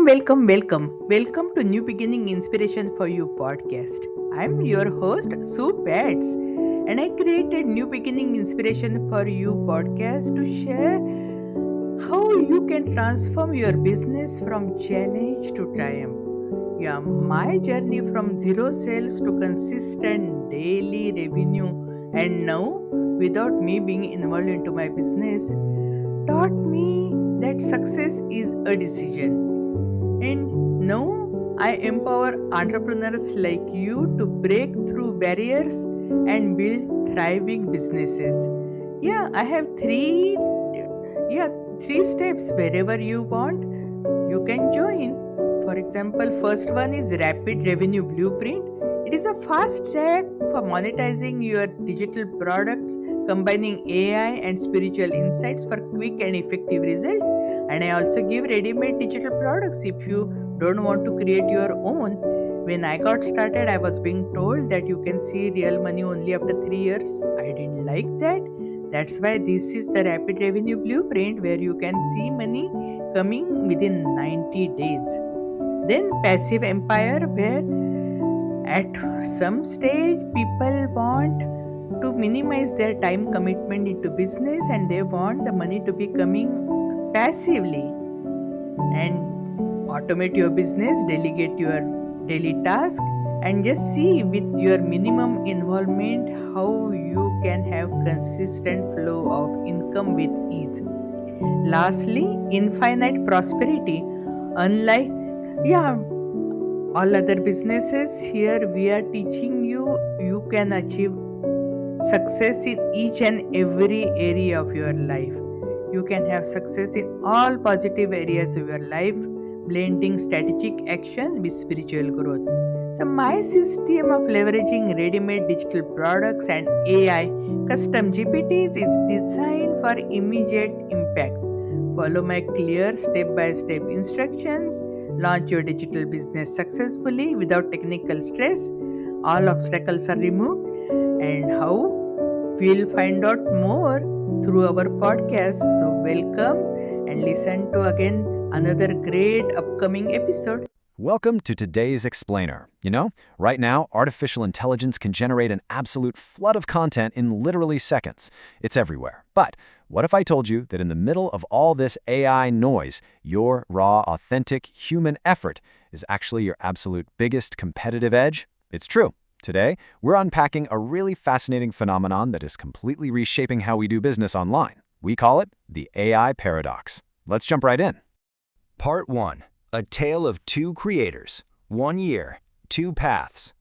Welcome to New Beginning Inspiration for You podcast. I'm your host, Sue Pets, and I created New Beginning Inspiration for You podcast to share how you can transform your business from challenge to triumph. Yeah, my journey from zero sales to consistent daily revenue, and now without me being involved into my business, taught me that success is a decision. And now I empower entrepreneurs like you to break through barriers and build thriving businesses. Yeah, I have yeah, three steps wherever you want. You can join. For example, first one is Rapid Revenue Blueprint. It is a fast track for monetizing your digital products, combining AI and spiritual insights for quick and effective results. And I also give ready-made digital products if you don't want to create your own. When I got started, I was being told that you can see real money only after 3 years. I didn't like that. That's why this is the Rapid Revenue Blueprint where you can see money coming within 90 days. Then Passive Empire, where at some stage people want to minimize their time commitment into business and they want the money to be coming passively and automate your business, delegate your daily task, and just see with your minimum involvement how you can have consistent flow of income with ease. Lastly, infinite prosperity. Unlike all other businesses, here we are teaching you can achieve success in each and every area of your life. You can have success in all positive areas of your life, blending strategic action with spiritual growth. So, my system of leveraging ready made digital products and AI custom GPTs is designed for immediate impact. Follow my clear step by step instructions, launch your digital business successfully without technical stress. All obstacles are removed, and how we'll find out more through our podcast. So, welcome and listen to again another great upcoming episode. Welcome to today's explainer. Right now, artificial intelligence can generate an absolute flood of content in literally seconds. It's everywhere. But what if I told you that in the middle of all this AI noise, your raw, authentic human effort is actually your absolute biggest competitive edge? It's true. Today, we're unpacking a really fascinating phenomenon that is completely reshaping how we do business online. We call it the AI paradox. Let's jump right in. Part 1. A tale of two creators. 1 year, 2 paths.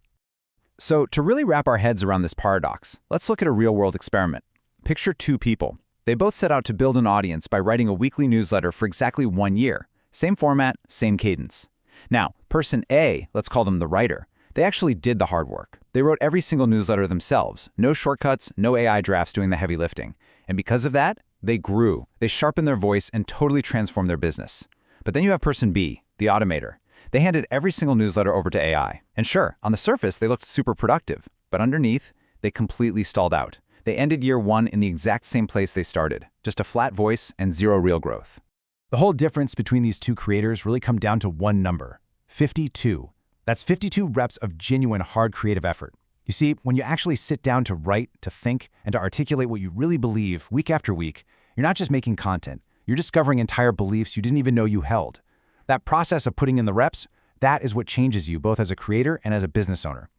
So, to really wrap our heads around this paradox, let's look at a real-world experiment. Picture two people. They both set out to build an audience by writing a weekly newsletter for exactly 1 year. Same format, same cadence. Now, person A, let's call them the writer, they actually did the hard work. They wrote every single newsletter themselves. No shortcuts, no AI drafts doing the heavy lifting. And because of that, they grew. They sharpened their voice and totally transformed their business. But then you have person B, the automator. They handed every single newsletter over to AI. And sure, on the surface, they looked super productive. But underneath, they completely stalled out. They ended year 1 in the exact same place they started, just a flat voice and zero real growth. The whole difference between these two creators really come down to one number, 52. That's 52 reps of genuine hard creative effort. You see, when you actually sit down to write, to think, and to articulate what you really believe week after week, you're not just making content, you're discovering entire beliefs you didn't even know you held. That process of putting in the reps, that is what changes you both as a creator and as a business owner.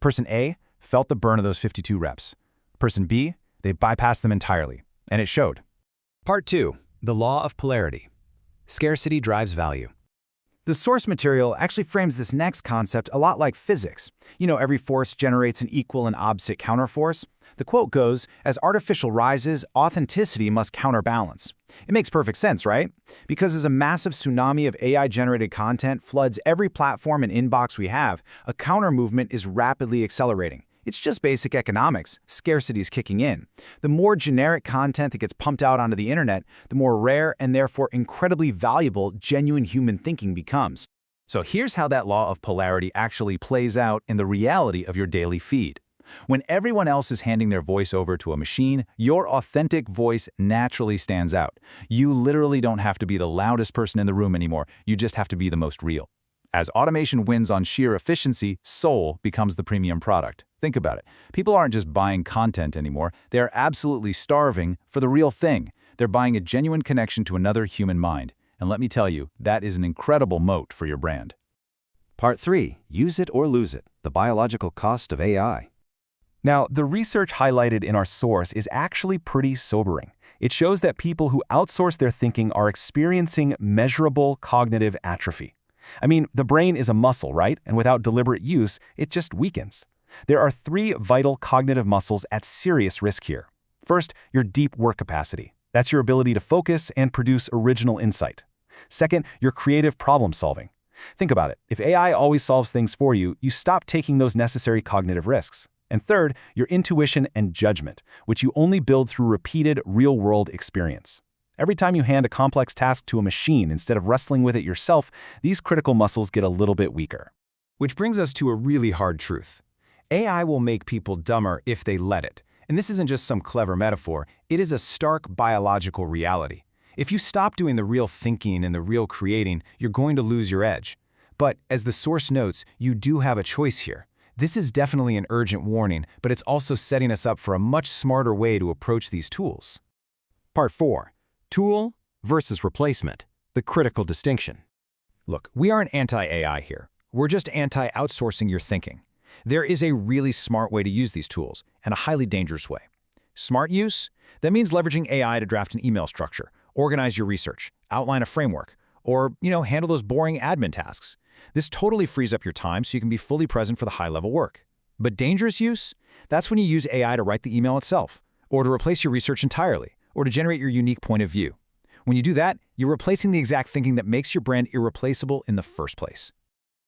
Person A felt the burn of those 52 reps. Person B, they bypassed them entirely, and it showed. Part 2. The Law of Polarity. Scarcity drives value. The source material actually frames this next concept a lot like physics. Every force generates an equal and opposite counterforce. The quote goes, as artificial rises, authenticity must counterbalance. It makes perfect sense, right? Because as a massive tsunami of AI-generated content floods every platform and inbox we have, a counter movement is rapidly accelerating. It's just basic economics. Scarcity is kicking in. The more generic content that gets pumped out onto the internet, the more rare and therefore incredibly valuable genuine human thinking becomes. So here's how that law of polarity actually plays out in the reality of your daily feed. When everyone else is handing their voice over to a machine, your authentic voice naturally stands out. You literally don't have to be the loudest person in the room anymore. You just have to be the most real. As automation wins on sheer efficiency, soul becomes the premium product. Think about it. People aren't just buying content anymore. They are absolutely starving for the real thing. They're buying a genuine connection to another human mind. And let me tell you, that is an incredible moat for your brand. Part 3. Use it or lose it. The biological cost of AI. Now, the research highlighted in our source is actually pretty sobering. It shows that people who outsource their thinking are experiencing measurable cognitive atrophy. I mean, the brain is a muscle, right? And without deliberate use, it just weakens. There are 3 vital cognitive muscles at serious risk here. First, your deep work capacity. That's your ability to focus and produce original insight. Second, your creative problem solving. Think about it. If AI always solves things for you, you stop taking those necessary cognitive risks. And third, your intuition and judgment, which you only build through repeated real-world experience. Every time you hand a complex task to a machine instead of wrestling with it yourself, these critical muscles get a little bit weaker. Which brings us to a really hard truth. AI will make people dumber if they let it. And this isn't just some clever metaphor, it is a stark biological reality. If you stop doing the real thinking and the real creating, you're going to lose your edge. But as the source notes, you do have a choice here. This is definitely an urgent warning, but it's also setting us up for a much smarter way to approach these tools. Part 4. Tool versus replacement. The critical distinction. Look, we aren't anti-AI here. We're just anti-outsourcing your thinking. There is a really smart way to use these tools, and a highly dangerous way. Smart use? That means leveraging AI to draft an email structure, organize your research, outline a framework, or, handle those boring admin tasks. This totally frees up your time so you can be fully present for the high-level work. But dangerous use? That's when you use AI to write the email itself, or to replace your research entirely, or to generate your unique point of view. When you do that, you're replacing the exact thinking that makes your brand irreplaceable in the first place.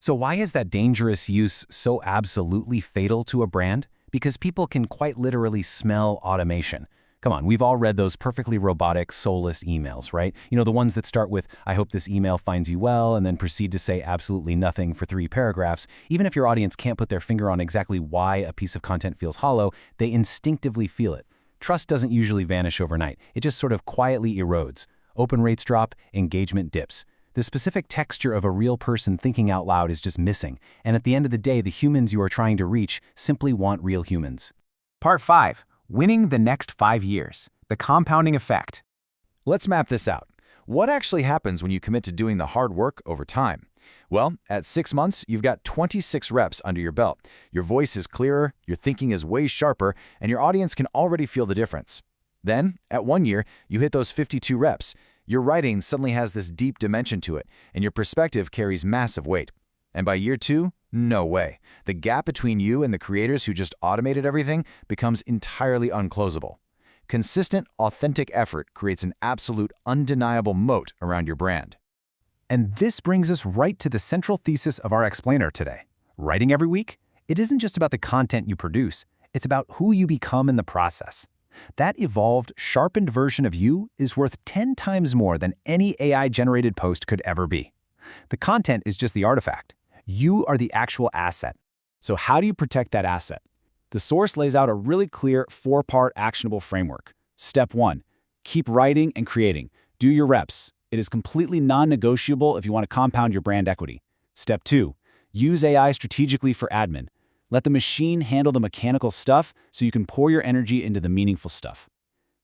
So why is that dangerous use so absolutely fatal to a brand? Because people can quite literally smell automation. Come on, we've all read those perfectly robotic, soulless emails, right? The ones that start with, "I hope this email finds you well," and then proceed to say absolutely nothing for 3 paragraphs. Even if your audience can't put their finger on exactly why a piece of content feels hollow, they instinctively feel it. Trust doesn't usually vanish overnight. It just sort of quietly erodes. Open rates drop, engagement dips. The specific texture of a real person thinking out loud is just missing, and at the end of the day, the humans you are trying to reach simply want real humans. Part 5. Winning the next 5 years. The compounding effect. Let's map this out. What actually happens when you commit to doing the hard work over time? Well, at 6 months, you've got 26 reps under your belt. Your voice is clearer, your thinking is way sharper, and your audience can already feel the difference. Then, at 1 year, you hit those 52 reps. Your writing suddenly has this deep dimension to it, and your perspective carries massive weight. And by year 2, no way. The gap between you and the creators who just automated everything becomes entirely unclosable. Consistent, authentic effort creates an absolute, undeniable moat around your brand. And this brings us right to the central thesis of our explainer today. Writing every week? It isn't just about the content you produce. It's about who you become in the process. That evolved, sharpened version of you is worth 10 times more than any AI-generated post could ever be. The content is just the artifact. You are the actual asset. So how do you protect that asset? The source lays out a really clear 4-part actionable framework. Step 1, keep writing and creating. Do your reps. It is completely non-negotiable if you want to compound your brand equity. Step 2, use AI strategically for admin. Let the machine handle the mechanical stuff so you can pour your energy into the meaningful stuff.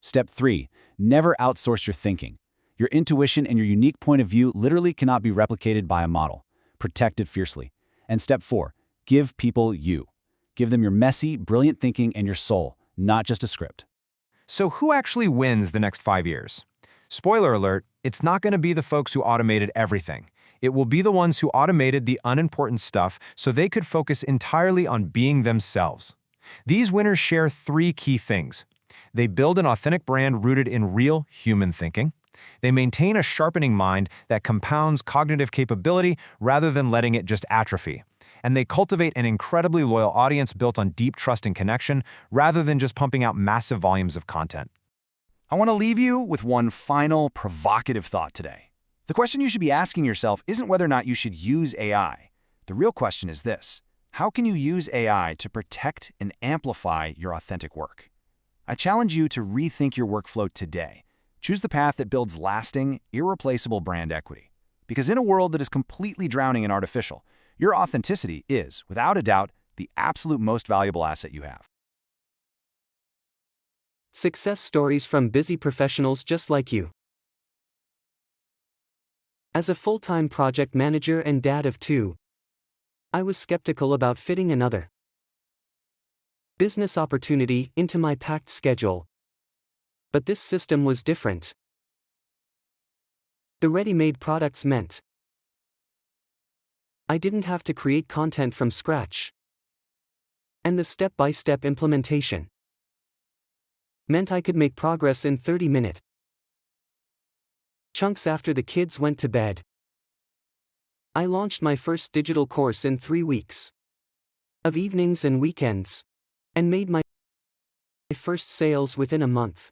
Step 3, never outsource your thinking. Your intuition and your unique point of view literally cannot be replicated by a model. Protect it fiercely. And step 4, give people you. Give them your messy, brilliant thinking and your soul, not just a script. So who actually wins the next 5 years? Spoiler alert, it's not going to be the folks who automated everything. It will be the ones who automated the unimportant stuff so they could focus entirely on being themselves. These winners share 3 key things. They build an authentic brand rooted in real human thinking. They maintain a sharpening mind that compounds cognitive capability rather than letting it just atrophy. And they cultivate an incredibly loyal audience built on deep trust and connection rather than just pumping out massive volumes of content. I want to leave you with one final provocative thought today. The question you should be asking yourself isn't whether or not you should use AI. The real question is this: How can you use AI to protect and amplify your authentic work? I challenge you to rethink your workflow today. Choose the path that builds lasting, irreplaceable brand equity. Because in a world that is completely drowning in artificial, your authenticity is, without a doubt, the absolute most valuable asset you have. Success stories from busy professionals just like you. As a full-time project manager and dad of two, I was skeptical about fitting another business opportunity into my packed schedule. But this system was different. The ready-made products meant I didn't have to create content from scratch. And the step-by-step implementation meant I could make progress in 30-minute chunks after the kids went to bed. I launched my first digital course in 3 weeks of evenings and weekends, and made my first sales within a month.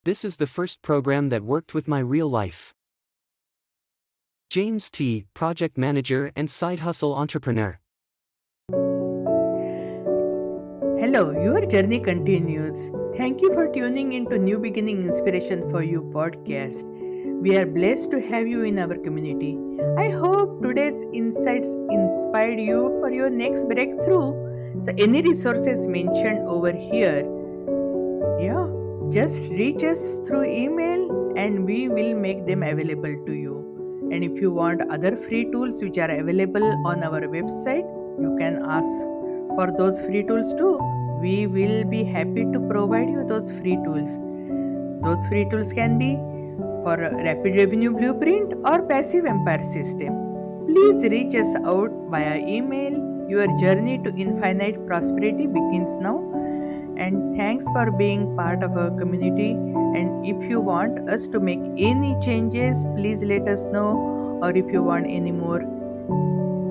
This is the first program that worked with my real life. James T., project manager and side hustle entrepreneur. Hello, your journey continues. Thank you for tuning into New Beginning Inspiration for You podcast. We are blessed to have you in our community. I hope today's insights inspired you for your next breakthrough. So, any resources mentioned over here, just reach us through email and we will make them available to you. And if you want other free tools which are available on our website, you can ask for those free tools too. We will be happy to provide you those free tools. Those free tools can be for a rapid revenue blueprint or passive empire system. Please reach us out via email. Your journey to infinite prosperity begins now. And thanks for being part of our community. And if you want us to make any changes, please let us know. Or if you want any more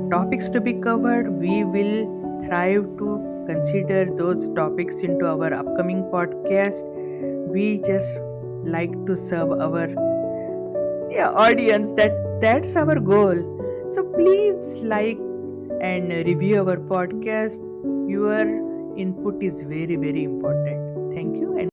topics to be covered, we will thrive to consider those topics into our upcoming podcast. We just like to serve our audience. That's our goal. So please like and review our podcast. Your input is very, very important. Thank you. And